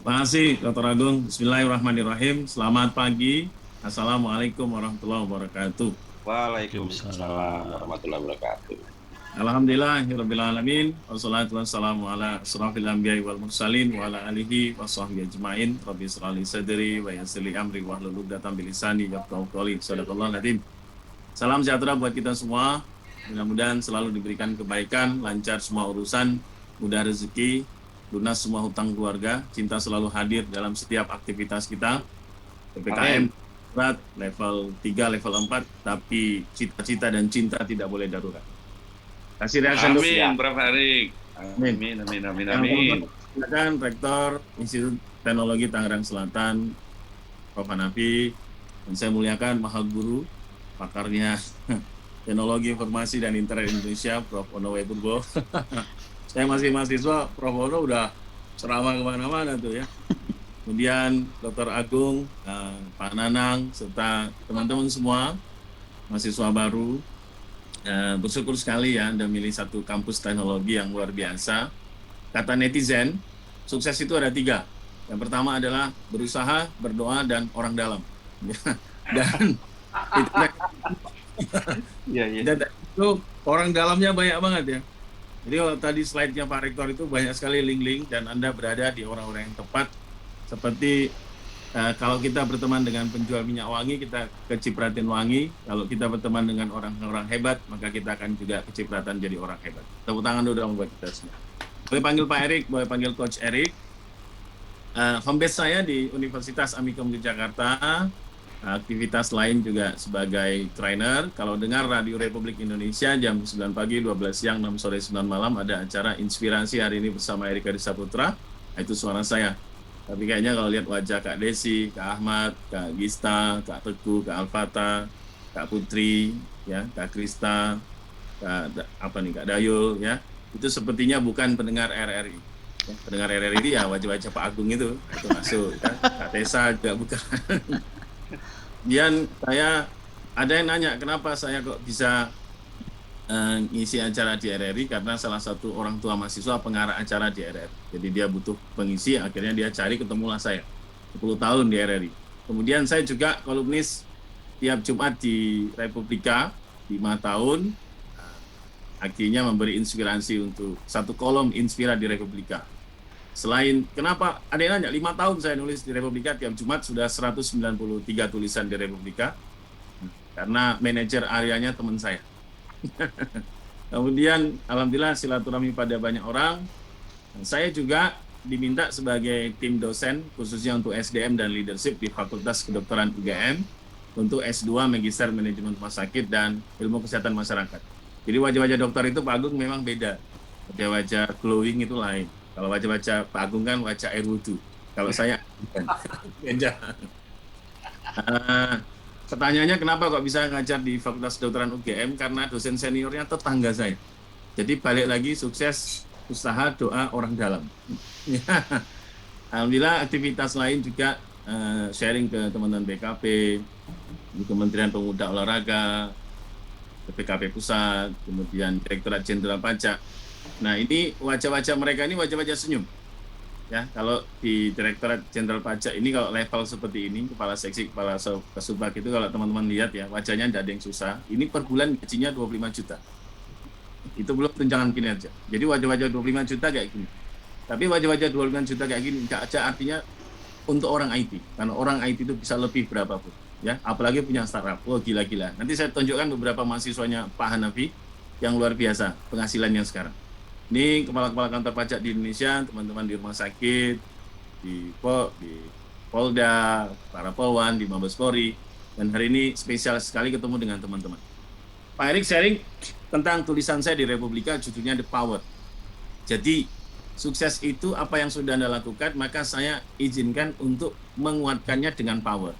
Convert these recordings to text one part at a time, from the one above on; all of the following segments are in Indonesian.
Terima kasih, Dr. Agung. Bismillahirrahmanirrahim. Selamat pagi. Assalamualaikum warahmatullahi wabarakatuh. Waalaikumsalam Waalaikumsalam. warahmatullahi wabarakatuh. Alhamdulillahirabbil alamin. Wassalatu wassalamu ala asrofil anbiya'i wal mursalin wa ala alihi wa sahbihi ajmain. Rabbi shrah li sadri wa yassir li amri wahlul 'uqdatam min lisani yafqahu qawli. Shadaqallahul adzim. Salam sejahtera buat kita semua. Mudah-mudahan selalu diberikan kebaikan, lancar semua urusan, mudah rezeki, lunas semua hutang keluarga, cinta selalu hadir dalam setiap aktivitas kita. PPKM berat, level 3, level 4, tapi cita-cita dan cinta tidak boleh darurat. Kasih reaction dulu. Amin, Prof. Harik. Amin. Amin. Silakan Rektor Institut Teknologi Tangerang Selatan, Prof. Hanafi, dan saya muliakan Maha Guru, pakarnya Teknologi Informasi dan Internet Indonesia, Prof. Ono W. Purbo. Saya masih mahasiswa, Prof. Ono udah ceramah kemana-mana tuh ya. Kemudian Dr. Agung, Pak Nanang, serta teman-teman semua, mahasiswa baru. Bersyukur sekali ya Anda milih satu kampus teknologi yang luar biasa. Kata netizen, sukses itu ada 3. Yang pertama adalah berusaha, berdoa, dan orang dalam. Dan itu orang dalamnya banyak banget ya. Jadi kalau tadi slide-nya Pak Rektor itu banyak sekali link-link dan Anda berada di orang-orang yang tepat. Seperti kalau kita berteman dengan penjual minyak wangi, kita kecipratin wangi. Kalau kita berteman dengan orang-orang hebat, maka kita akan juga kecipratan jadi orang hebat. Tepuk tangan dulu dong buat kita semua. Boleh panggil Pak Erik, boleh panggil Coach Erik. Home base saya di Universitas Amikom di Jakarta. Aktivitas lain juga sebagai trainer. Kalau dengar Radio Republik Indonesia jam 9 pagi, 12 siang, 6 sore, 9 malam ada acara inspirasi hari ini bersama Erika Disa Putra. Itu suara saya. Tapi kayaknya kalau lihat wajah Kak Desi, Kak Ahmad, Kak Gista, Kak Teguh, Kak Alfata, Kak Putri, ya, Kak Krista, Kak Dayul, ya, itu sepertinya bukan pendengar RRI. Ya, pendengar RRI ya wajah-wajah Pak Agung itu masuk. Ya. Kak Tessa juga bukan. Kemudian saya ada yang nanya kenapa saya kok bisa ngisi acara di RRI, karena salah satu orang tua mahasiswa pengarah acara di RRI. Jadi dia butuh pengisi, akhirnya dia cari, ketemulah saya. 10 tahun di RRI. Kemudian saya juga kolumnis tiap Jumat di Republika, 5 tahun. Akhirnya memberi inspirasi untuk satu kolom Inspira di Republika. Selain, kenapa? Ada yang nanya, 5 tahun saya nulis di Republika, tiap Jumat sudah 193 tulisan di Republika. Karena manajer areanya teman saya. Kemudian alhamdulillah silaturahmi pada banyak orang. Saya juga diminta sebagai tim dosen khususnya untuk SDM dan leadership di Fakultas Kedokteran UGM untuk S2 Magister Manajemen Rumah Sakit dan Ilmu Kesehatan Masyarakat. Jadi wajah-wajah dokter itu Pak Agung memang beda. Wajah-wajah glowing itu lain. Kalau wajah-wajah Pak Agung kan wajah air wudhu. Kalau saya beda. Pertanyaannya kenapa kok bisa ngajar di Fakultas Kedokteran UGM? Karena dosen seniornya tetangga saya. Jadi balik lagi sukses, usaha, doa, orang dalam. Alhamdulillah aktivitas lain juga sharing ke teman-teman BKP, di Kementerian Pemuda Olahraga, BPKP Pusat, kemudian Direktorat Jenderal Pajak. Nah ini wajah-wajah mereka ini wajah-wajah senyum. Ya, kalau di Direktorat Jenderal Pajak ini kalau level seperti ini, kepala seksi, kepala Kasubag itu kalau teman-teman lihat ya, wajahnya tidak ada yang susah. Ini per bulan gajinya 25 juta. Itu belum tunjangan kinerja. Jadi wajah-wajah 25 juta kayak gini. Tapi wajah-wajah 25 juta kayak gini enggak aja artinya untuk orang IT. Karena orang IT itu bisa lebih berapapun. Ya, apalagi punya startup. Oh gila-gila. Nanti saya tunjukkan beberapa mahasiswanya Pak Hanafi yang luar biasa penghasilannya sekarang. Ini kepala-kepala kantor pajak di Indonesia, teman-teman di rumah sakit, di Polda, para Polwan, di Mabes Polri, dan hari ini spesial sekali ketemu dengan teman-teman. Pak Erik sharing tentang tulisan saya di Republika, judulnya The Power. Jadi, sukses itu apa yang sudah Anda lakukan, maka saya izinkan untuk menguatkannya dengan power.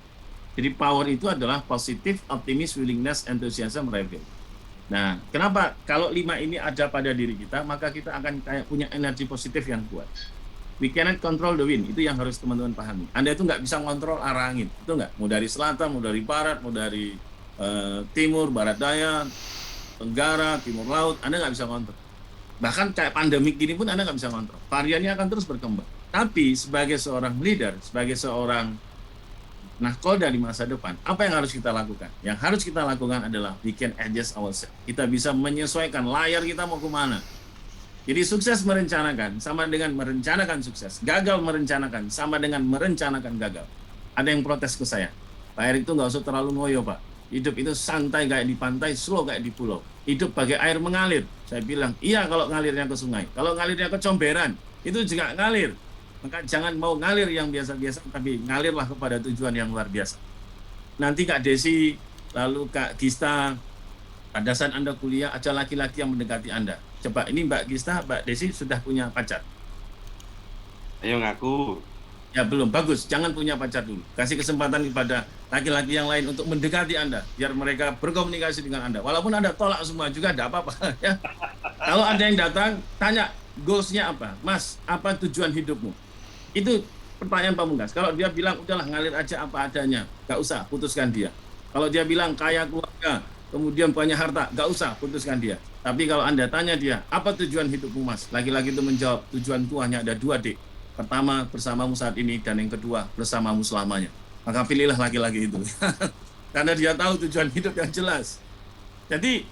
Jadi, power itu adalah positive, optimism, willingness, enthusiasm, reveal. Nah, kenapa? Kalau 5 ini ada pada diri kita, maka kita akan kayak punya energi positif yang kuat. We cannot control the wind, itu yang harus teman-teman pahami. Anda itu nggak bisa ngontrol arah angin, itu nggak. Mau dari selatan, mau dari barat, mau dari timur, barat daya, tenggara, timur laut, Anda nggak bisa ngontrol. Bahkan kayak pandemik gini pun Anda nggak bisa ngontrol. Variannya akan terus berkembang. Tapi sebagai seorang leader, sebagai seorang nahkoda di masa depan, apa yang harus kita lakukan? Yang harus kita lakukan adalah we can adjust ourselves. Kita bisa menyesuaikan layar kita mau kemana. Jadi sukses merencanakan sama dengan merencanakan sukses. Gagal merencanakan sama dengan merencanakan gagal. Ada yang protes ke saya, Pak Erik itu nggak usah terlalu ngoyo, Pak. Hidup itu santai kayak di pantai, slow kayak di pulau. Hidup bagai air mengalir. Saya bilang, iya kalau ngalirnya ke sungai. Kalau ngalirnya ke comberan, itu juga ngalir. Maka jangan mau ngalir yang biasa-biasa, tapi ngalirlah kepada tujuan yang luar biasa. Nanti Kak Desi, lalu Kak Gista, pada saat Anda kuliah, ada laki-laki yang mendekati Anda. Coba, ini Mbak Gista, Mbak Desi sudah punya pacar? Ayo ngaku. Ya belum, bagus. Jangan punya pacar dulu. Kasih kesempatan kepada laki-laki yang lain untuk mendekati Anda, biar mereka berkomunikasi dengan Anda. Walaupun Anda tolak semua juga, tidak apa-apa. Ya. Kalau ada yang datang, tanya goals-nya apa? Mas, apa tujuan hidupmu? Itu pertanyaan pamungkas. Kalau dia bilang, udahlah ngalir aja apa adanya, nggak usah, putuskan dia. Kalau dia bilang kaya keluarga, kemudian banyak harta, nggak usah, putuskan dia. Tapi kalau Anda tanya dia, apa tujuan hidupmu, Mas? Laki-laki itu menjawab, tujuanku hanya ada 2, Dek. Pertama, bersamamu saat ini, dan yang kedua, bersamamu selamanya. Maka pilihlah laki-laki itu. Karena dia tahu tujuan hidup yang jelas. Jadi,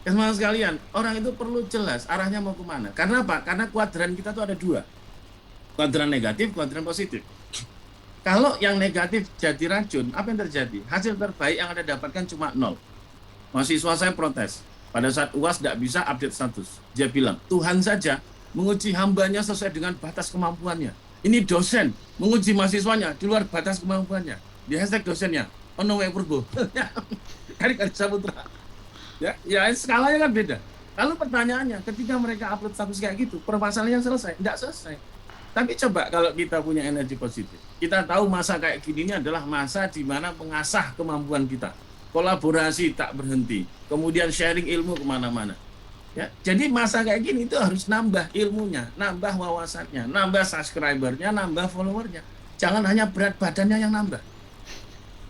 teman-teman sekalian, orang itu perlu jelas arahnya mau kemana. Karena apa? Karena kuadran kita tuh ada 2. Kuadran negatif, kuadran positif. Kalau yang negatif jadi racun, apa yang terjadi? Hasil terbaik yang Anda dapatkan cuma 0. Mahasiswa saya protes. Pada saat UAS tidak bisa update status. Dia bilang, Tuhan saja menguji hambanya sesuai dengan batas kemampuannya. Ini dosen menguji mahasiswanya di luar batas kemampuannya. Di hashtag dosennya, ono wae purbo. Dari Saputra. Ya skalanya kan beda. Lalu pertanyaannya, ketika mereka upload status kayak gitu, permasalahannya selesai? Tidak selesai. Tapi coba kalau kita punya energi positif, kita tahu masa kayak gini ini adalah masa di mana mengasah kemampuan kita. Kolaborasi tak berhenti. Kemudian sharing ilmu kemana-mana. Ya, jadi masa kayak gini itu harus nambah ilmunya, nambah wawasannya, nambah subscribernya, nambah followernya. Jangan hanya berat badannya yang nambah.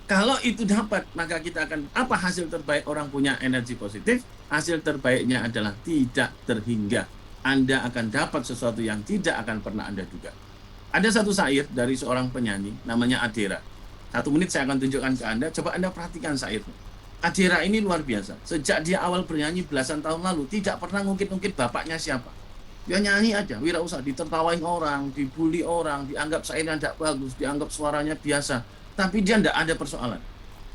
Kalau itu dapat, maka kita akan, apa hasil terbaik orang punya energi positif? Hasil terbaiknya adalah tidak terhingga. Anda akan dapat sesuatu yang tidak akan pernah Anda duga. Ada satu syair dari seorang penyanyi, namanya Adera. 1 menit saya akan tunjukkan ke Anda, coba Anda perhatikan syairnya. Adera ini luar biasa. Sejak dia awal bernyanyi belasan tahun lalu, tidak pernah ngungkit-ngungkit bapaknya siapa. Dia nyanyi aja, wirausaha, ditertawain orang, dibully orang, dianggap syairnya tidak bagus, dianggap suaranya biasa. Tapi dia tidak ada persoalan.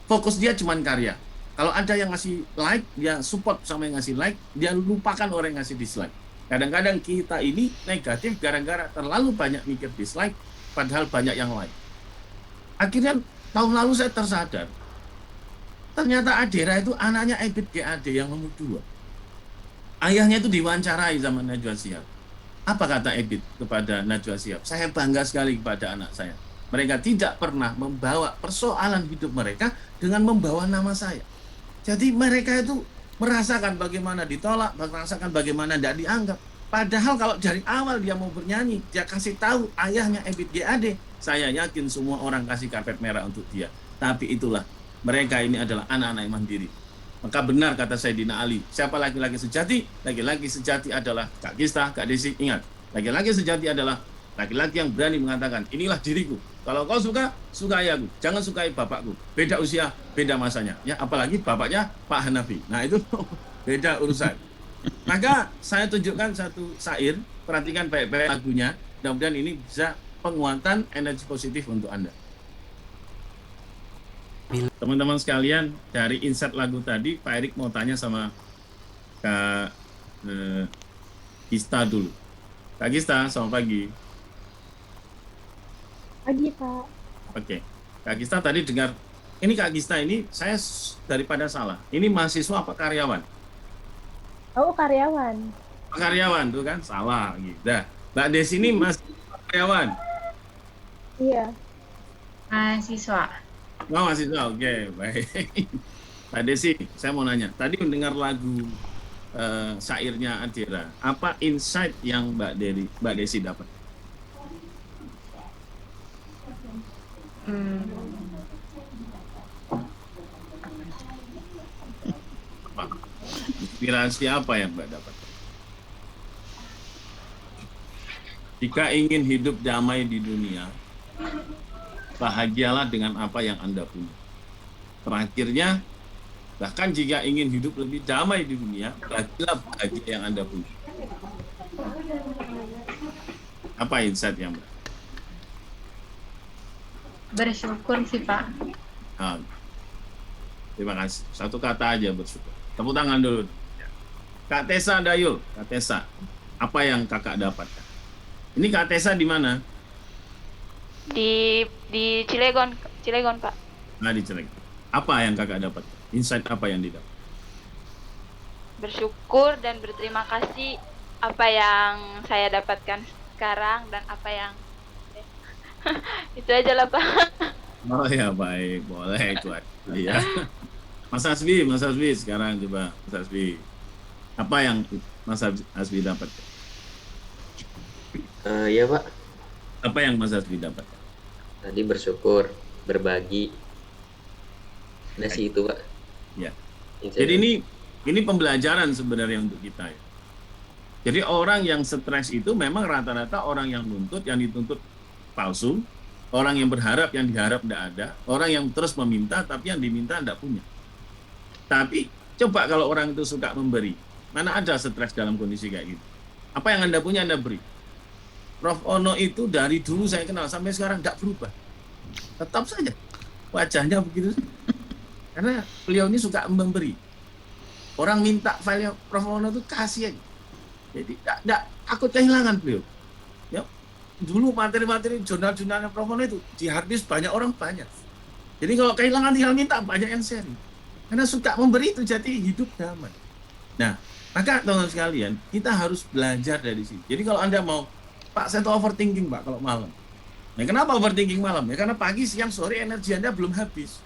Fokus dia cuma karya. Kalau ada yang ngasih like, dia support sama yang ngasih like, dia lupakan orang yang ngasih dislike. Kadang-kadang kita ini negatif gara-gara terlalu banyak mikir dislike, padahal banyak yang like. Akhirnya tahun lalu saya tersadar, ternyata Adera itu anaknya Ebit GAD yang nomor 2. Ayahnya itu diwawancarai sama Najwa Shihab. Apa kata Ebit kepada Najwa Shihab? Saya bangga sekali kepada anak saya. Mereka tidak pernah membawa persoalan hidup mereka dengan membawa nama saya. Jadi mereka itu merasakan bagaimana ditolak, merasakan bagaimana tidak dianggap. Padahal kalau dari awal dia mau bernyanyi, dia kasih tahu ayahnya Ebit GAD, saya yakin semua orang kasih karpet merah untuk dia. Tapi itulah, mereka ini adalah anak-anak yang mandiri. Maka benar kata Sayyidina Ali, siapa laki-laki sejati? Laki-laki sejati adalah Kak Gista, Kak Desi. Ingat, laki-laki sejati adalah laki-laki yang berani mengatakan, inilah diriku. Kalau kau suka, sukai aku. Jangan sukai bapakku. Beda usia, beda masanya. Ya, apalagi bapaknya Pak Hanafi. Nah, itu beda urusan. Maka saya tunjukkan satu syair, perhatikan baik-baik lagunya. Mudah-mudahan ini bisa penguatan energi positif untuk Anda. Teman-teman sekalian, dari insight lagu tadi, Pak Erik mau tanya sama Kak Gista dulu. Kak Gista, selamat pagi. Pagi, Pak. Oke. Kak Gista tadi dengar, ini Kak Gista ini, saya daripada salah. Ini mahasiswa apa karyawan? Oh, karyawan. Karyawan tuh kan, salah. Gitu. Nah, Mbak Desi ini masih karyawan? Iya. Mahasiswa. Oh, mahasiswa, oke, baik. Mbak Desi, saya mau nanya. Tadi mendengar lagu syairnya Adera. Apa insight yang Mbak Desi dapat? Inspirasi apa yang Mbak dapat? Jika ingin hidup damai di dunia, bahagialah dengan apa yang Anda punya. Terakhirnya, bahkan jika ingin hidup lebih damai di dunia, bagilah bahagia yang Anda punya. Apa insight yang Bersyukur sih, Pak. Nah, terima kasih. Satu kata aja bersyukur. Tepuk tangan dulu. Kak Tessa Dayul, Kak Tessa, apa yang kakak dapatkan? Ini Kak Tessa di mana? Di Cilegon, Pak. Nah, di Cilegon. Apa yang kakak dapat? Insight apa yang didapat? Bersyukur dan berterima kasih apa yang saya dapatkan sekarang dan apa yang itu aja lah, Pak. Oh ya, baik, boleh itu aja ya. Mas Hasbi sekarang coba Mas Hasbi. Apa yang Mas Hasbi dapat? Iya Pak, Apa yang Mas Hasbi dapat? tadi bersyukur, berbagi. Nah sih itu Pak. Ya. Yang saya- Jadi ini pembelajaran sebenarnya untuk kita ya. Jadi orang yang stres itu memang rata-rata orang yang nuntut, yang dituntut palsu, orang yang berharap, yang diharap tidak ada, orang yang terus meminta tapi yang diminta tidak punya. Tapi coba kalau orang itu suka memberi, mana ada stres dalam kondisi kayak gitu? Apa yang Anda punya Anda beri. Prof. Ono itu dari dulu saya kenal sampai sekarang tidak berubah. Tetap saja wajahnya begitu. Karena beliau ini suka memberi. Orang minta file Prof. Ono itu kasih aja. Jadi tidak takut kehilangan beliau. Ya, dulu materi-materi jurnal-jurnalnya Prof. Ono itu di harddisk banyak orang banyak. Jadi kalau kehilangan tinggal minta, banyak yang sharing. Karena suka memberi itu jadi hidup damai. Nah, maka teman-teman sekalian, kita harus belajar dari sini. Jadi kalau Anda mau, Pak, saya tuh overthinking Pak kalau malam. Nah, kenapa overthinking malam? Ya karena pagi, siang, sore energi Anda belum habis.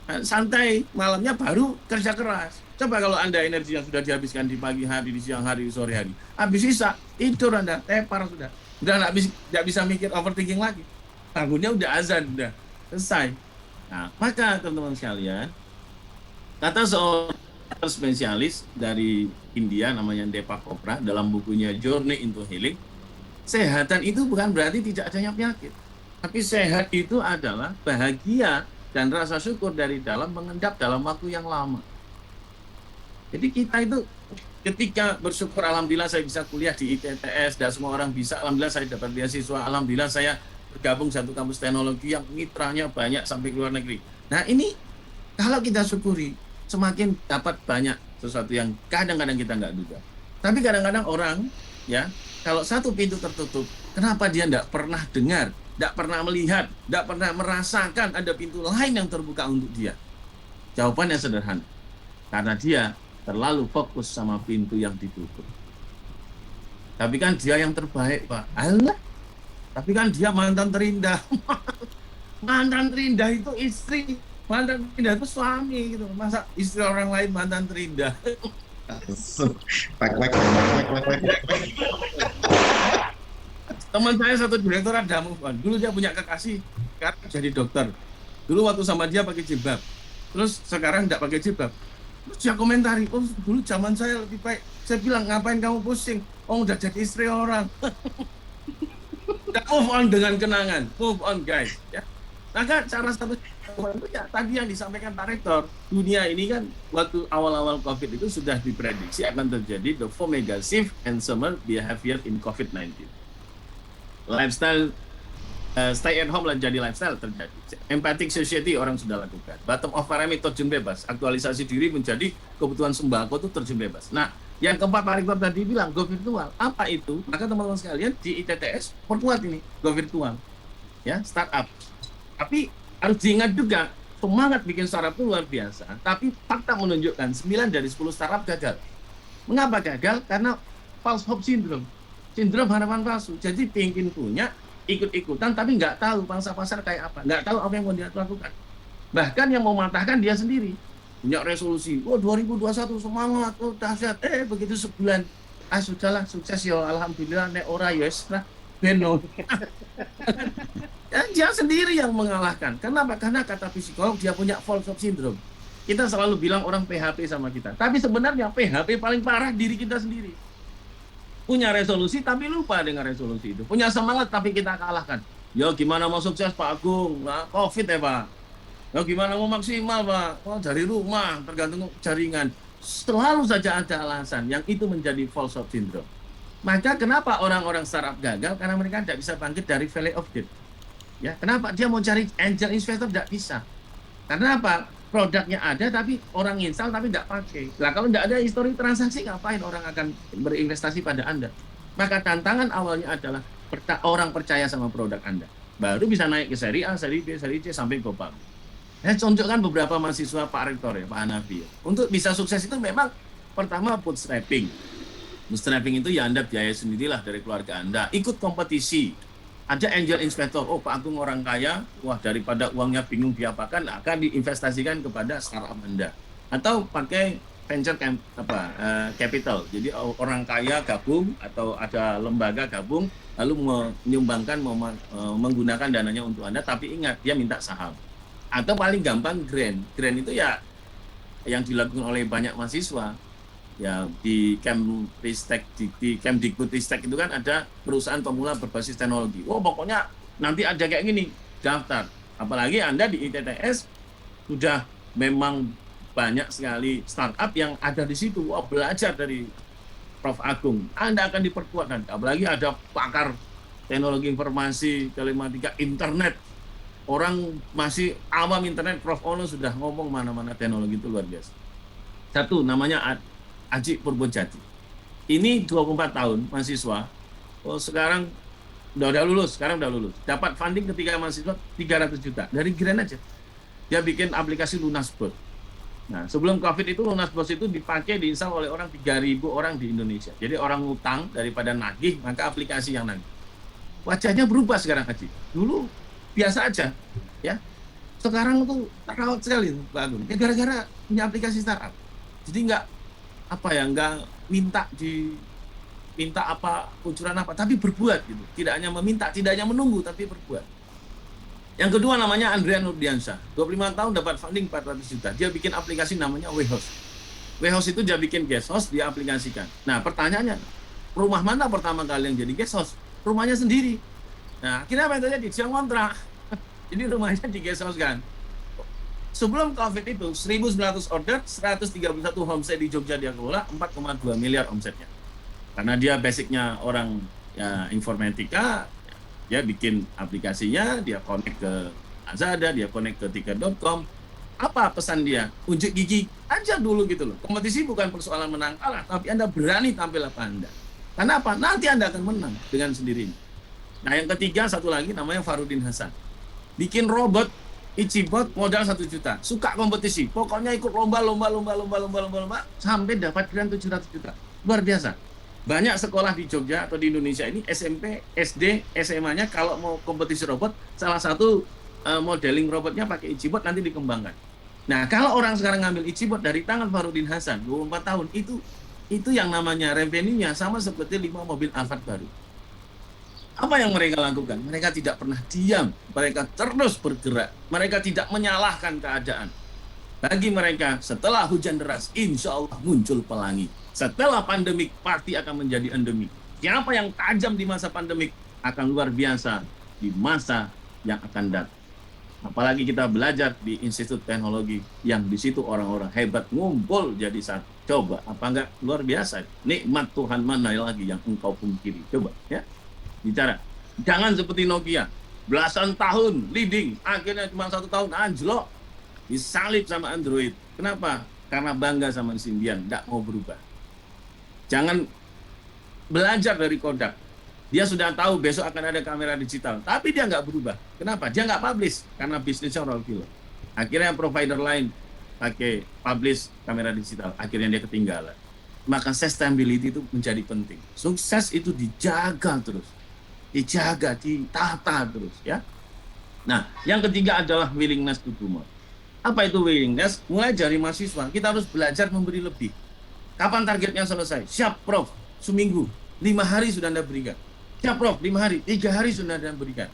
Nah, santai, malamnya baru kerja keras. Coba kalau Anda energi yang sudah dihabiskan di pagi hari, di siang hari, di sore hari. Habis sisa, tidur Anda, tepar sudah. Udah nggak bisa mikir overthinking lagi. Bangunnya udah azan, udah selesai. Nah, maka teman-teman sekalian, kata seorang spesialis dari India namanya Deepak Chopra dalam bukunya Journey into Healing, sehatan itu bukan berarti tidak adanya penyakit. Tapi sehat itu adalah bahagia dan rasa syukur dari dalam mengendap dalam waktu yang lama. Jadi kita itu ketika bersyukur, alhamdulillah saya bisa kuliah di ITTS dan semua orang bisa, alhamdulillah saya dapat beasiswa, alhamdulillah saya bergabung satu kampus teknologi yang mitranya banyak sampai ke luar negeri. Nah ini kalau kita syukuri, semakin dapat banyak sesuatu yang kadang-kadang kita nggak duga. Tapi kadang-kadang orang, ya, kalau satu pintu tertutup, kenapa dia nggak pernah dengar, nggak pernah melihat, nggak pernah merasakan ada pintu lain yang terbuka untuk dia? Jawabannya sederhana, karena dia terlalu fokus sama pintu yang ditutup. Tapi kan dia yang terbaik, Pak. Alah, tapi kan dia mantan terindah. Mantan terindah itu istri, mantan terindah itu suami gitu. Masa istri orang lain mantan terindah? Teman saya satu direktur ada move on. Dulu dia punya kekasih, sekarang jadi dokter. Dulu waktu sama dia pakai jilbab, terus sekarang tidak pakai jilbab. Terus dia komentari, oh dulu zaman saya lebih baik. Saya bilang, ngapain kamu pusing? Oh udah jadi istri orang. Udah move on dengan kenangan, move on guys. Ya. Maka cara satu itu ya tadi yang disampaikan Pak Rektor, dunia ini kan waktu awal-awal COVID itu sudah diprediksi akan terjadi the four mega shift and summer behavior in COVID-19. Lifestyle stay at home lah jadi lifestyle terjadi. Empathic society orang sudah lakukan. Bottom of pyramid terjun bebas. Aktualisasi diri menjadi kebutuhan sembako itu terjun bebas. Nah, yang keempat Pak Rektor tadi bilang go virtual. Apa itu? Maka teman-teman sekalian di ITTS perkuat ini go virtual. Ya, startup. Tapi harus diingat juga semangat bikin startup itu luar biasa. Tapi fakta menunjukkan 9 dari 10 startup gagal. Mengapa gagal? Karena false hope syndrome. Sindrom harapan palsu. Jadi pengen punya ikut-ikutan tapi nggak tahu pangsa pasar kayak apa, nggak tahu apa yang mau dia lakukan. Bahkan yang mau matahkan dia sendiri. Punya resolusi, 2021 semangat, dahsyat. Begitu sebulan, sudahlah sukses ya, alhamdulillah, nek ora yes lah, beno. Dia sendiri yang mengalahkan. Kenapa? Karena kata psikolog dia punya false hope syndrome. Kita selalu bilang orang PHP sama kita, tapi sebenarnya PHP paling parah diri kita sendiri. Punya resolusi tapi lupa dengan resolusi itu. Punya semangat tapi kita kalahkan. Ya gimana mau sukses Pak Agung? Nah, COVID ya Pak. Ya gimana mau maksimal Pak? Oh dari rumah, tergantung jaringan. Selalu saja ada alasan yang itu menjadi false hope syndrome. Maka kenapa orang-orang startup gagal? Karena mereka tidak bisa bangkit dari valley of death. Ya, kenapa dia mau cari angel investor tidak bisa? Karena apa? Produknya ada tapi orang install tapi tidak pakai. Nah kalau tidak ada histori transaksi ngapain orang akan berinvestasi pada Anda? Maka tantangan awalnya adalah orang percaya sama produk Anda. Baru bisa naik ke seri A, seri B, seri C sampai ke public. Saya contohkan beberapa mahasiswa Pak Rektor ya, Pak Hanafi. Ya. Untuk bisa sukses itu memang pertama bootstrapping. Bootstrapping itu ya Anda biaya sendirilah dari keluarga Anda. Ikut kompetisi. Ada angel investor, oh Pak Agung orang kaya, wah daripada uangnya bingung diapakan, akan diinvestasikan kepada startup Anda. Atau pakai venture capital, jadi orang kaya gabung atau ada lembaga gabung, lalu menyumbangkan, menggunakan dananya untuk Anda, tapi ingat, dia minta saham. Atau paling gampang grant itu ya yang dilakukan oleh banyak mahasiswa. Ya di Kemristek, di Kemdikbudristek itu kan ada perusahaan pemula berbasis teknologi. Oh pokoknya nanti ada kayak gini, daftar. Apalagi Anda di ITTS sudah memang banyak sekali startup yang ada di situ. Wah belajar dari Prof. Agung. Anda akan diperkuat nanti. Apalagi ada pakar teknologi informasi, telematika, internet. Orang masih awam internet, Prof. Ono sudah ngomong mana-mana teknologi itu luar biasa. Satu namanya Aji Purbojati. Ini 24 tahun mahasiswa. Oh, sekarang udah lulus, Dapat funding ketika mahasiswa 300 juta dari grant aja. Dia bikin aplikasi Lunasbot. Nah, sebelum Covid itu Lunasbot itu dipakai diinstal oleh orang 3.000 orang di Indonesia. Jadi orang ngutang daripada nagih, maka aplikasi yang nagih. Wajahnya berubah sekarang Aji. Dulu biasa aja, ya. Sekarang tuh terawat sekali Pak Agung. Ya gara-gara punya aplikasi startup. Jadi nggak minta apa kucuran apa, tapi berbuat gitu. Tidak hanya meminta, tidak hanya menunggu, tapi berbuat. Yang kedua namanya Andrea Nurdiansyah, 25 tahun dapat funding 400 juta. Dia bikin aplikasi namanya WeHost. WeHost itu dia bikin guest host, dia aplikasikan. Nah pertanyaannya, rumah mana pertama kali yang jadi guest host? Rumahnya sendiri. Nah akhirnya apa yang terjadi? Dia ngontrak. Jadi rumahnya di guest host kan. Sebelum COVID itu 1.900 order, 131 homestay di Jogja dia kelola, 4,2 miliar omsetnya. Karena dia basicnya orang ya, informatika, dia bikin aplikasinya, dia connect ke Lazada, dia connect ke tiket.com. Apa pesan dia? Unjuk gigi aja dulu gitu loh. Kompetisi bukan persoalan menang kalah, tapi Anda berani tampil apa Anda. Karena apa? Nanti Anda akan menang dengan sendirinya. Nah yang ketiga satu lagi namanya Farudin Hasan. Bikin robot Ichibot modal 1 juta, suka kompetisi, pokoknya ikut lomba sampai dapat grant 700 juta. Luar biasa. Banyak sekolah di Jogja atau di Indonesia ini SMP, SD, SMA-nya kalau mau kompetisi robot, salah satu modeling robotnya pakai Ichibot nanti dikembangkan. Nah, kalau orang sekarang ngambil Ichibot dari tangan Farudin Hasan 24 tahun itu yang namanya revenue-nya sama seperti 5 mobil Alphard baru. Apa yang mereka lakukan? Mereka tidak pernah diam. Mereka terus bergerak. Mereka tidak menyalahkan keadaan. Bagi mereka, setelah hujan deras, insya Allah muncul pelangi. Setelah pandemik, pasti akan menjadi endemik. Siapa yang tajam di masa pandemik akan luar biasa di masa yang akan datang. Apalagi kita belajar di Institut Teknologi yang di situ orang-orang hebat ngumpul jadi satu. Coba, apa enggak luar biasa? Nikmat Tuhan mana lagi yang engkau pungkiri? Coba, ya. Bicara, jangan seperti Nokia, belasan tahun leading, akhirnya cuma 1 tahun anjlok, disalib sama Android. Kenapa? Karena bangga sama Symbian, tidak mau berubah. Jangan belajar dari Kodak. Dia sudah tahu besok akan ada kamera digital, tapi dia nggak berubah. Kenapa? Dia nggak publish, karena bisnisnya orang kilo. Akhirnya provider lain pakai publish kamera digital, akhirnya dia ketinggalan. Maka sustainability itu menjadi penting. Sukses itu dijaga terus. Dijaga, ditata terus ya. Nah, yang ketiga adalah willingness to do more. Apa itu willingness? Mulai dari mahasiswa, kita harus belajar memberi lebih. Kapan targetnya selesai? Siap, Prof. Seminggu, 5 hari sudah Anda berikan. Siap, Prof. 5 hari, 3 hari sudah Anda berikan.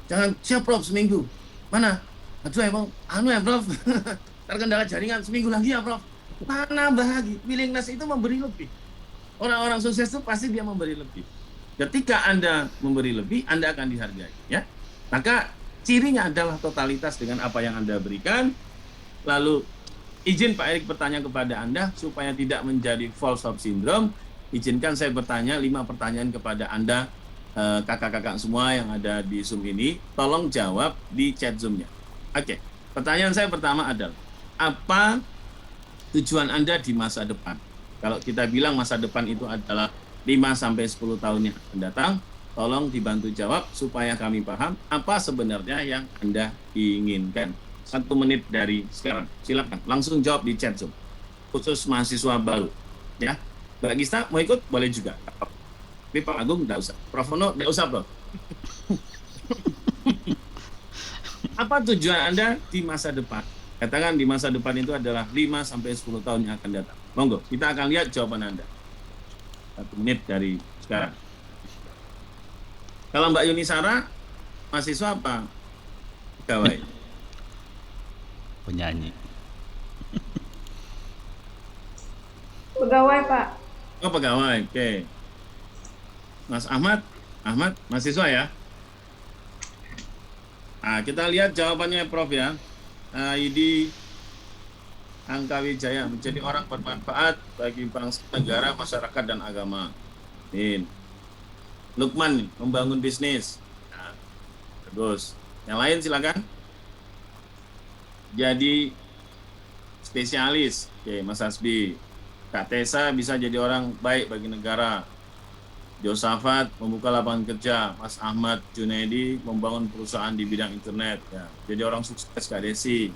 Jangan, siap, Prof. Seminggu. Mana? Aduh, emang, ya, Prof. Terkendala jaringan, seminggu lagi ya, Prof. Mana lagi? Willingness itu memberi lebih. Orang-orang sukses itu pasti dia memberi lebih. Ketika Anda memberi lebih, Anda akan dihargai, ya. Maka cirinya adalah totalitas dengan apa yang Anda berikan. Lalu izin Pak Erik bertanya kepada Anda supaya tidak menjadi false hope syndrome. Izinkan saya bertanya 5 pertanyaan kepada Anda, kakak-kakak semua yang ada di Zoom ini. Tolong jawab di chat Zoom-nya. Oke, pertanyaan saya pertama adalah, apa tujuan Anda di masa depan? Kalau kita bilang masa depan itu adalah 5-10 tahun yang akan datang, tolong dibantu jawab supaya kami paham apa sebenarnya yang Anda inginkan. 1 menit dari sekarang, silakan langsung jawab di chat Zoom, khusus mahasiswa baru, ya. Mbak Gista mau ikut boleh juga, tapi Pak Agung nggak usah, Prof Ono nggak usah, Prof. Apa tujuan Anda di masa depan? Katakan di masa depan itu adalah 5-10 tahun yang akan datang. Monggo, kita akan lihat jawaban Anda. 1 menit dari sekarang. Kalau Mbak Yuni Sara, mahasiswa apa? Pegawai. Penyanyi. Pegawai, Pak. Oh, pegawai, oke. Mas Ahmad, mahasiswa ya? Nah, kita lihat jawabannya Prof ya. ID Angka Wijaya, menjadi orang bermanfaat bagi bangsa, negara, masyarakat, dan agama. Amin. Lukman, membangun bisnis. Nah, bagus. Yang lain silakan. Jadi spesialis. Oke, Mas Hasbi. Kak Tessa bisa jadi orang baik bagi negara. Josafat membuka lapangan kerja. Mas Ahmad Junaidi membangun perusahaan di bidang internet. Ya, jadi orang sukses. Kak Desi.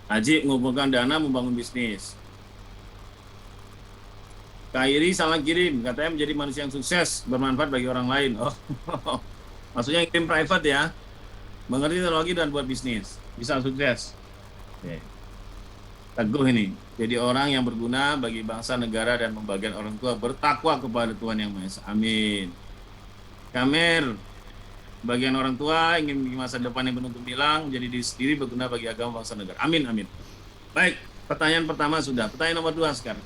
Haji mengumpulkan dana membangun bisnis. Kak Iri salah kirim, katanya menjadi manusia yang sukses, bermanfaat bagi orang lain. Oh, maksudnya kirim private ya. Mengerti teknologi dan buat bisnis, bisa sukses. Oke. Teguh ini, jadi orang yang berguna bagi bangsa, negara, dan membagian orang tua, bertakwa kepada Tuhan Yang Maha Esa. Amin. Kamer, bagian orang tua ingin memiliki masa depan yang penuh gemilang, menjadi diri sendiri, berguna bagi agama, bangsa, negara. Amin, amin. Baik, pertanyaan pertama sudah. Pertanyaan nomor 2 sekarang.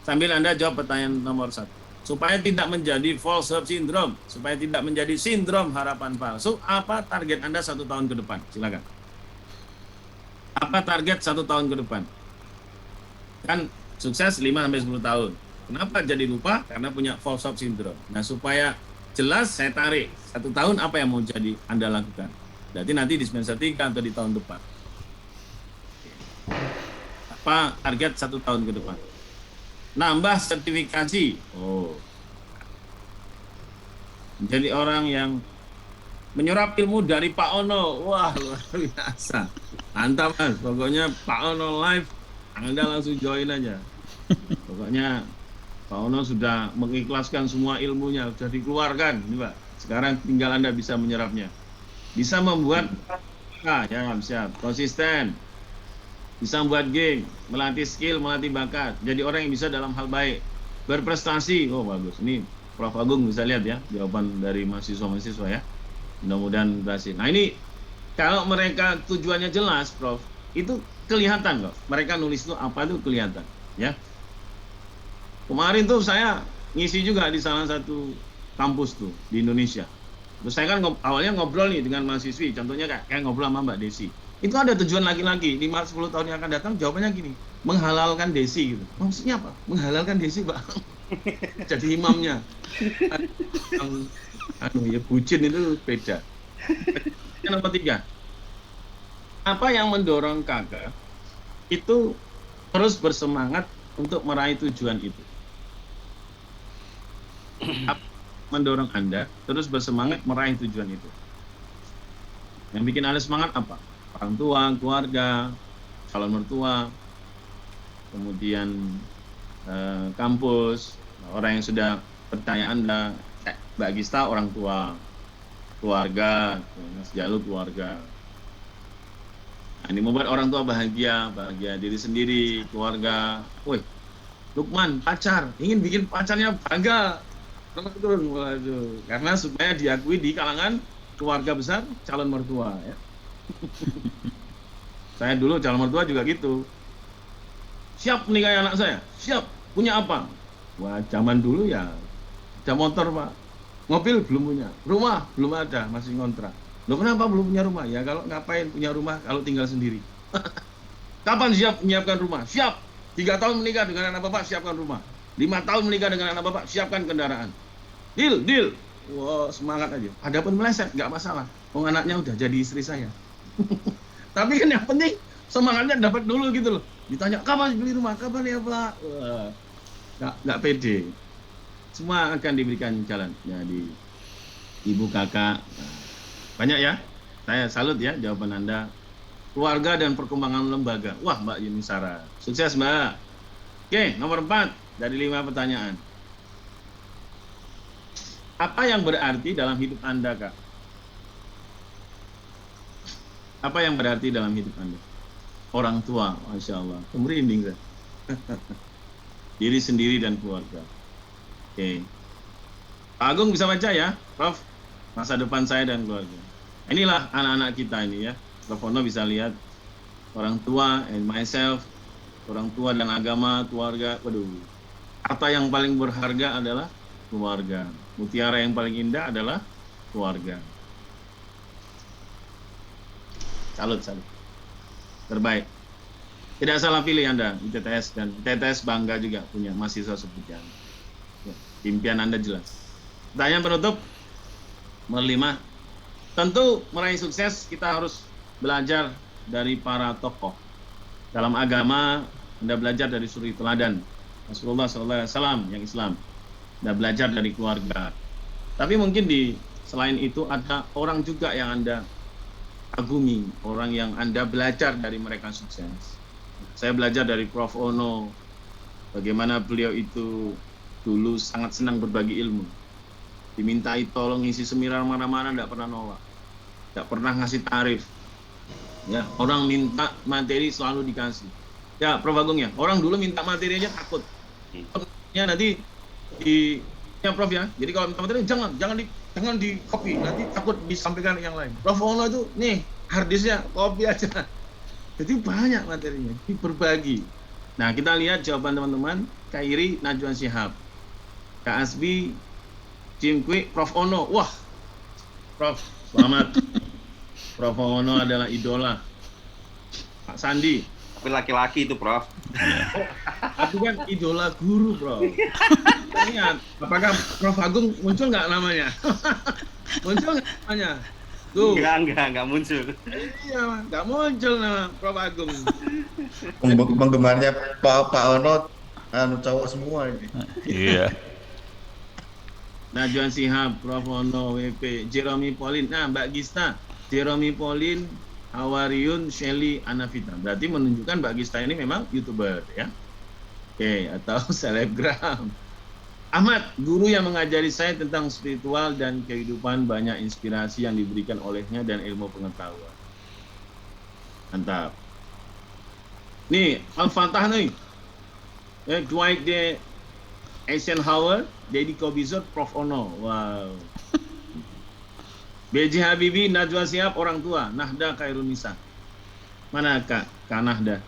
Sambil Anda jawab pertanyaan nomor 1. Supaya tidak menjadi false hope syndrome, supaya tidak menjadi sindrom harapan palsu, apa target Anda 1 tahun ke depan? Silakan. Apa target 1 tahun ke depan? Kan sukses 5-10 tahun. Kenapa jadi lupa? Karena punya false hope syndrome. Nah, supaya jelas saya tarik 1 tahun apa yang mau jadi Anda lakukan. Berarti nanti di semester 3 atau di tahun depan. Apa target 1 tahun ke depan? Nambah sertifikasi. Oh. Menjadi orang yang menyerap ilmu dari Pak Ono. Wah, luar biasa. Mantap, Mas. Pokoknya Pak Ono live, Anda langsung join aja. Pokoknya Pak Ono sudah mengikhlaskan semua ilmunya, sudah dikeluarkan, ini Pak. Sekarang tinggal Anda bisa menyerapnya. Bisa membuat, ya siap, konsisten. Bisa membuat geng, melatih skill, melatih bakat. Jadi orang yang bisa dalam hal baik. Berprestasi, oh bagus. Ini Prof Agung bisa lihat ya, jawaban dari mahasiswa-mahasiswa ya. Mudah-mudahan berhasil. Nah ini, kalau mereka tujuannya jelas, Prof, itu kelihatan kok. Mereka nulis itu apa itu kelihatan, ya. Kemarin tuh saya ngisi juga di salah satu kampus tuh di Indonesia. Terus saya kan awalnya ngobrol nih dengan mahasiswi, contohnya kayak ngobrol sama Mbak Desi. Itu ada tujuan laki-laki, 5-10 tahun yang akan datang, jawabannya gini, menghalalkan Desi gitu. Maksudnya apa? Menghalalkan Desi, Pak. Jadi imamnya. Ya bucin itu beda. Yang nomor 3. Apa yang mendorong kakak itu terus bersemangat untuk meraih tujuan itu? Apa mendorong Anda terus bersemangat meraih tujuan itu? Yang bikin Anda semangat apa? Orang tua, keluarga, calon mertua, kemudian kampus, orang yang sudah percaya Anda, Mbak Gista orang tua, keluarga, Mas Jalu keluarga. Nah, ini membuat orang tua bahagia diri sendiri, keluarga. Woi, Lukman pacar, ingin bikin pacarnya bangga. Waduh, karena supaya diakui di kalangan keluarga besar calon mertua ya. Saya dulu calon mertua juga gitu. Siap menikahi anak saya, siap. Punya apa? Wah, zaman dulu ya ada motor Pak, mobil belum punya, rumah belum ada, masih ngontrak. Loh kenapa belum punya rumah? Ya kalau ngapain punya rumah kalau tinggal sendiri? Kapan siap menyiapkan rumah? Siap. 3 tahun menikah dengan anak bapak, siapkan rumah. 5 tahun menikah dengan anak bapak, siapkan kendaraan. Deal, deal. Wah, semangat aja. Adapun meleset, nggak masalah. Anaknya udah jadi istri saya. Tapi kan yang penting semangatnya dapat dulu gitu loh. Ditanya, kapan beli rumah? Kapan ya Pak? Wah, nggak pede. Semua akan diberikan jalan. Jadi, ibu kakak, banyak ya. Saya salut ya jawaban Anda. Keluarga dan perkembangan lembaga. Wah, Mbak Yunisara. Sukses, Mbak. Oke, nomor 4 dari 5 pertanyaan. Apa yang berarti dalam hidup Anda, Kak? Apa yang berarti dalam hidup Anda? Orang tua, Masya Allah. Merinding, kan? Diri sendiri dan keluarga. Oke. Pak Agung bisa baca ya, Prof? Masa depan saya dan keluarga. Inilah anak-anak kita ini ya. Prof Ono bisa lihat orang tua and myself, orang tua dan agama, keluarga. Waduh, harta yang paling berharga adalah keluarga. Mutiara yang paling indah adalah keluarga. Salut, salut. Terbaik. Tidak salah pilih Anda di TTS, dan TTS bangga juga punya mahasiswa seperti Anda. Ya, impian Anda jelas. Pertanyaan penutup nomor 5. Tentu meraih sukses kita harus belajar dari para tokoh. Dalam agama, Anda belajar dari suri teladan Rasulullah SAW yang Islam. Anda belajar dari keluarga. Tapi mungkin selain itu ada orang juga yang Anda agumi, orang yang Anda belajar dari mereka sukses. Saya belajar dari Prof Ono, bagaimana beliau itu dulu sangat senang berbagi ilmu. Dimintai tolong isi seminar mana-mana, tidak pernah nolak, tidak pernah ngasih tarif. Ya, orang minta materi selalu dikasih. Ya, Prof Agung ya, orang dulu minta materi aja takut. Ya nanti ya Prof ya. Jadi kalau minta materi jangan di copy, nanti takut disampaikan yang lain. Prof Ono itu nih harddisknya copy aja. Jadi banyak materinya, berbagi. Nah, kita lihat jawaban teman-teman. Kak Iri, Najwa Shihab. Kak Asbi, Jim Kwik, Prof Ono. Wah, Prof, selamat. Prof Ono adalah idola. Pak Sandi. Tapi laki-laki itu, Prof. Tapi kan idola guru, Prof. Lihat, apakah Prof Agung muncul nggak namanya? Muncul nggak namanya? Tuh. Enggak muncul. Iya, nggak muncul nama Prof Agung. Penggemarnya Pak Ono cowok semua ini. Iya. Najwa Shihab, Prof Ono, WP, Jeremy Pauline. Nah, Mbak Gista, Jeremy Pauline, Hawariun, Shelly, Anavita. Berarti menunjukkan Mbak Gista ini memang YouTuber ya. Oke, atau selebgram. Ahmad, guru yang mengajari saya tentang spiritual dan kehidupan, banyak inspirasi yang diberikan olehnya dan ilmu pengetahuan. Mantap. Nih, Al-Fatah nih. Dwight D. Eisenhower, Deddy Corbuzier, Prof Ono. Wow. B.J. Habibie, Najwa Shihab, orang tua, Nahda Khairunisa. Mana Kak Nahda?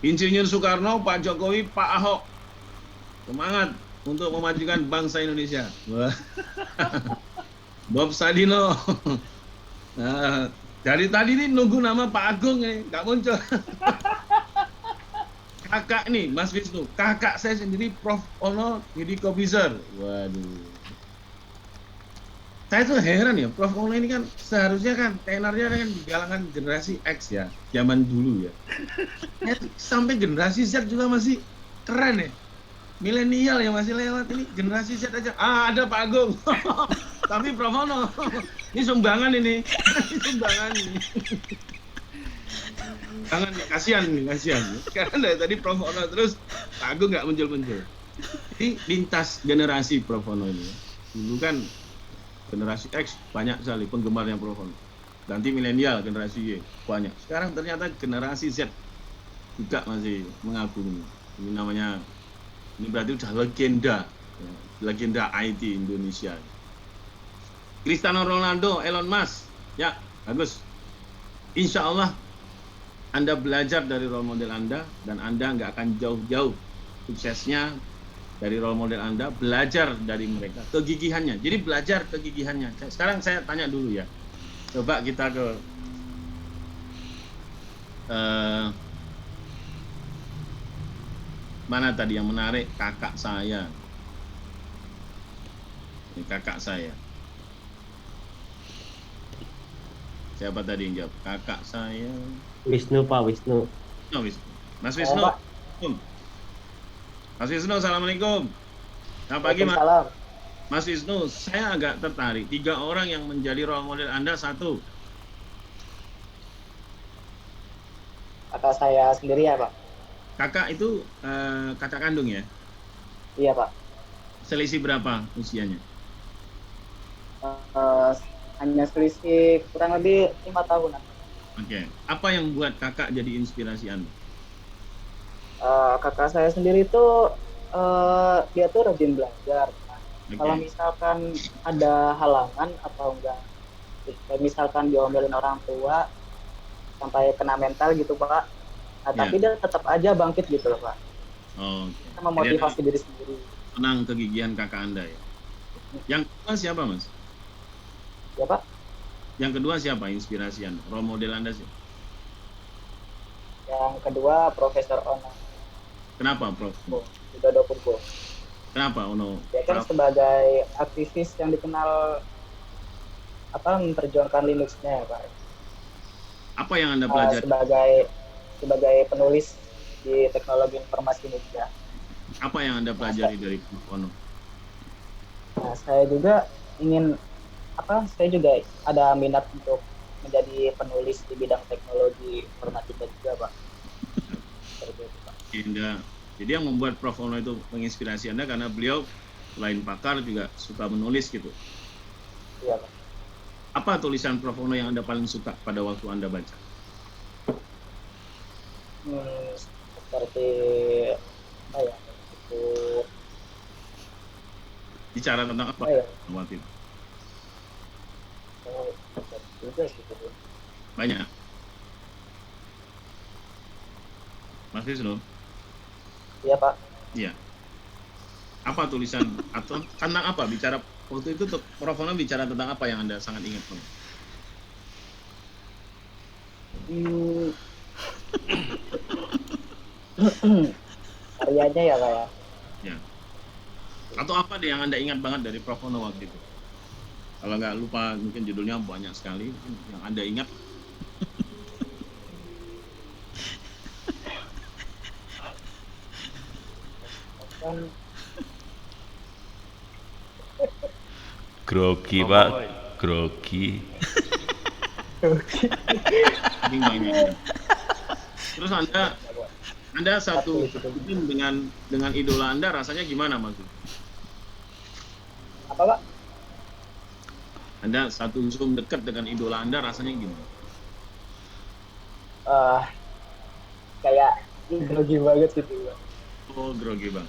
Insinyur Soekarno, Pak Jokowi, Pak Ahok. Semangat untuk memajukan bangsa Indonesia. Wah. Bob Sadino. Nah, dari tadi nih nunggu nama Pak Agung nih, nggak muncul. Kakak nih, Mas Wisnu. Kakak saya sendiri, Prof Ono, Deddy Corbuzier. Waduh. Saya tuh heran ya, Prof Ono ini kan seharusnya kan tenarnya kan di kalangan generasi X ya, zaman dulu ya. Sampai generasi Z juga masih keren ya. Milenial yang masih lewat ini, generasi Z aja. Ada Pak Agung. Tapi Prof Ono, ini sumbangan ini. Ini sumbangan ini. Jangan nih, kasihan. Karena dari tadi Prof Ono terus, Pak Agung nggak muncul-muncul. Ini lintas generasi Prof Ono ini. Dulu kan generasi X banyak sekali penggemarnya Prof Ono. Nanti milenial, generasi Y banyak. Sekarang ternyata generasi Z juga masih mengagumi. Ini namanya, ini berarti udah legenda IT Indonesia. Cristiano Ronaldo, Elon Musk, ya bagus. Insya Allah Anda belajar dari role model Anda dan Anda nggak akan jauh-jauh suksesnya dari role model Anda, belajar dari mereka, kegigihannya. Jadi belajar kegigihannya. Sekarang saya tanya dulu ya. Coba kita ke mana tadi yang menarik? Kakak saya. Ini kakak saya. Siapa tadi yang jawab? Kakak saya. Wisnu Pak, Wisnu. Oh, Wisnu. Mas Wisnu. Mas Wisnu, assalamualaikum. Selamat pagi, Mas. Mas Wisnu, saya agak tertarik. 3 orang yang menjadi role model Anda, 1. Kakak saya sendiri ya Pak? Kakak itu kakak kandung ya? Iya Pak. Selisih berapa usianya? Hanya selisih kurang lebih 5 tahunan. Oke. Apa yang buat kakak jadi inspirasi Anda? Kakak saya sendiri itu dia tuh rajin belajar. Oke. Kalau misalkan ada halangan atau enggak, kayak misalkan diomelin orang tua sampai kena mental gitu Pak, tapi dia tetap aja bangkit gitu loh Pak. Oh, Kita memotivasi diri sendiri. Senang kegigihan kakak Anda ya. Yang kedua siapa, Mas? Ya Pak? Yang kedua siapa inspirasi Anda? Role model Anda sih? Yang kedua Profesor Ono Kenapa, Prof? Widodo Purbo. Kenapa Ono? Dia kan sebagai aktivis yang dikenal memperjuangkan Linux-nya ya Pak. Apa yang Anda pelajari? Sebagai penulis di teknologi informasi media. Apa yang Anda pelajari dari Prof. Ono? Nah, saya juga ada minat untuk menjadi penulis di bidang teknologi informatika juga, Pak. Seperti itu, Pak. Jadi yang membuat Prof. Ono itu menginspirasi Anda karena beliau selain pakar juga suka menulis gitu. Iya, Pak. Apa tulisan Prof. Ono yang Anda paling suka pada waktu Anda baca? Seperti itu. Bicara tentang apa? Waktu itu? Juga sih, gitu. Banyak. Mas Wisnu? Iya, Pak. Iya. Apa tulisan atau tentang apa? Bicara waktu itu Prof. Ono bicara tentang apa yang Anda sangat ingat? Karyanya ya Pak ya. Ya. Atau apa deh yang Anda ingat banget dari Prof. Ono waktu itu? Kalau nggak lupa mungkin judulnya banyak sekali yang Anda ingat. Grogi Pak, grogi. Terus Anda satu tim dengan idola Anda rasanya gimana, Mas? Apa, Pak? Anda satu Zoom dekat dengan idola Anda rasanya gimana? Kayak grogi banget gitu, Pak. Oh, grogi bang.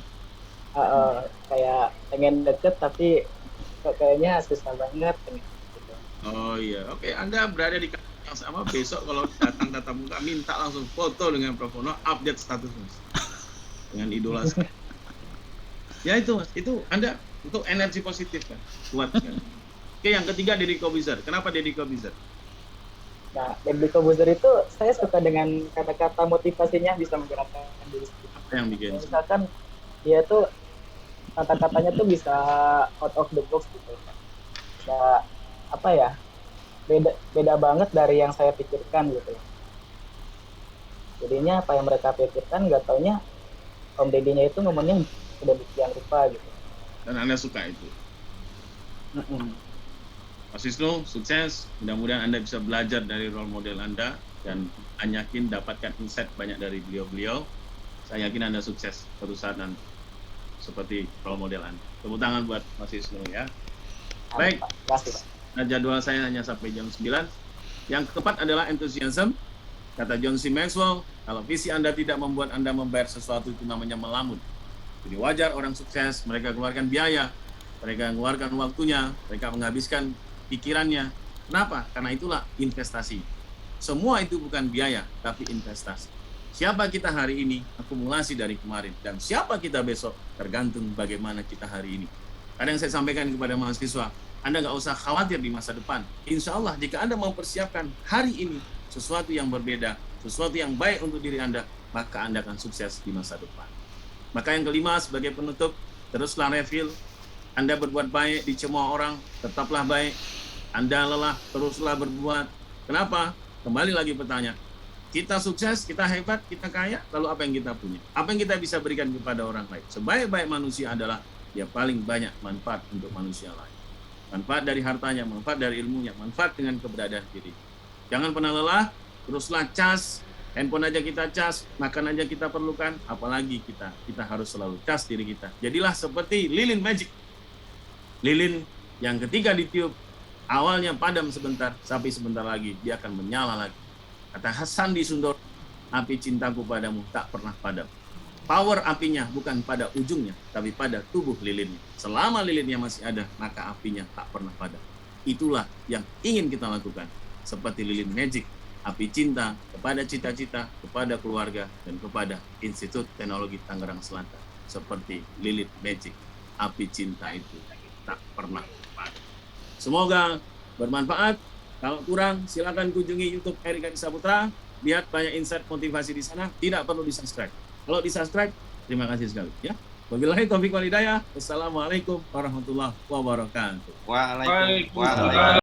Kayak pengen deket tapi kayaknya susah banget. Gitu. Oh iya, oke. Anda berada di kantor yang sama. Besok kalau datang tatap muka minta langsung foto dengan Prof. Ono, update status Mas dengan idola saya. Ya itu Mas, itu Anda untuk energi positif kan, kuat kan. Oke, yang ketiga Deddy Corbuzier. Kenapa Deddy Corbuzier? Nah, Deddy Corbuzier itu saya suka dengan kata-kata motivasinya bisa menggerakkan diri sendiri. Apa yang bikin? Misalkan dia tuh kata-katanya tuh bisa out of the box gitu. Bisa beda banget dari yang saya pikirkan gitu. Jadinya apa yang mereka pikirkan nggak taunya Om Deddy-nya itu ngomongnya sedemikian rupa gitu. Dan Anda suka itu? Mas Wisnu, sukses. Mudah-mudahan Anda bisa belajar dari role model Anda dan Anda yakin dapatkan insight banyak dari beliau-beliau. Saya yakin Anda sukses suatu saat nanti seperti role model Anda. Tepuk tangan buat Mas Wisnu ya. Baik. Nah, jadwal saya hanya sampai jam 9. Yang keempat adalah enthusiasm. Kata John C. Maxwell, kalau visi Anda tidak membuat Anda membayar sesuatu itu namanya melamun. Jadi wajar orang sukses, mereka keluarkan biaya, mereka mengeluarkan waktunya, mereka menghabiskan pikirannya. Kenapa? Karena itulah investasi. Semua itu bukan biaya, tapi investasi. Siapa kita hari ini akumulasi dari kemarin, dan siapa kita besok tergantung bagaimana kita hari ini. Ada yang saya sampaikan kepada mahasiswa, Anda nggak usah khawatir di masa depan. Insya Allah jika Anda mempersiapkan hari ini sesuatu yang berbeda, sesuatu yang baik untuk diri Anda, maka Anda akan sukses di masa depan. Maka yang kelima sebagai penutup, teruslah refill. Anda berbuat baik, dicemooh orang, tetaplah baik. Anda lelah, teruslah berbuat. Kenapa? Kembali lagi bertanya. Kita sukses, kita hebat, kita kaya, lalu apa yang kita punya? Apa yang kita bisa berikan kepada orang lain? Sebaik-baik manusia adalah dia paling banyak manfaat untuk manusia lain. Manfaat dari hartanya, manfaat dari ilmunya, manfaat dengan keberadaan diri. Jangan pernah lelah, teruslah cas, handphone aja kita cas, makan aja kita perlukan, apalagi kita harus selalu cas diri kita. Jadilah seperti lilin magic. Lilin yang ketika ditiup, awalnya padam sebentar, tapi sebentar lagi dia akan menyala lagi. Kata Sandi Sundoro, api cintaku padamu tak pernah padam. Power apinya bukan pada ujungnya, tapi pada tubuh lilinnya. Selama lilinnya masih ada, maka apinya tak pernah padam. Itulah yang ingin kita lakukan. Seperti lilin magic, api cinta kepada cita-cita, kepada keluarga, dan kepada Institut Teknologi Tangerang Selatan. Seperti lilin magic, api cinta itu tak pernah padam. Semoga bermanfaat. Kalau kurang, silakan kunjungi YouTube Erik Adi Saputra. Lihat banyak insight motivasi di sana. Tidak perlu di-subscribe. Kalau di-subscribe, terima kasih sekali. Ya. Wabillahi taufiq wal hidayah. Wassalamualaikum warahmatullahi wabarakatuh. Waalaikumsalam.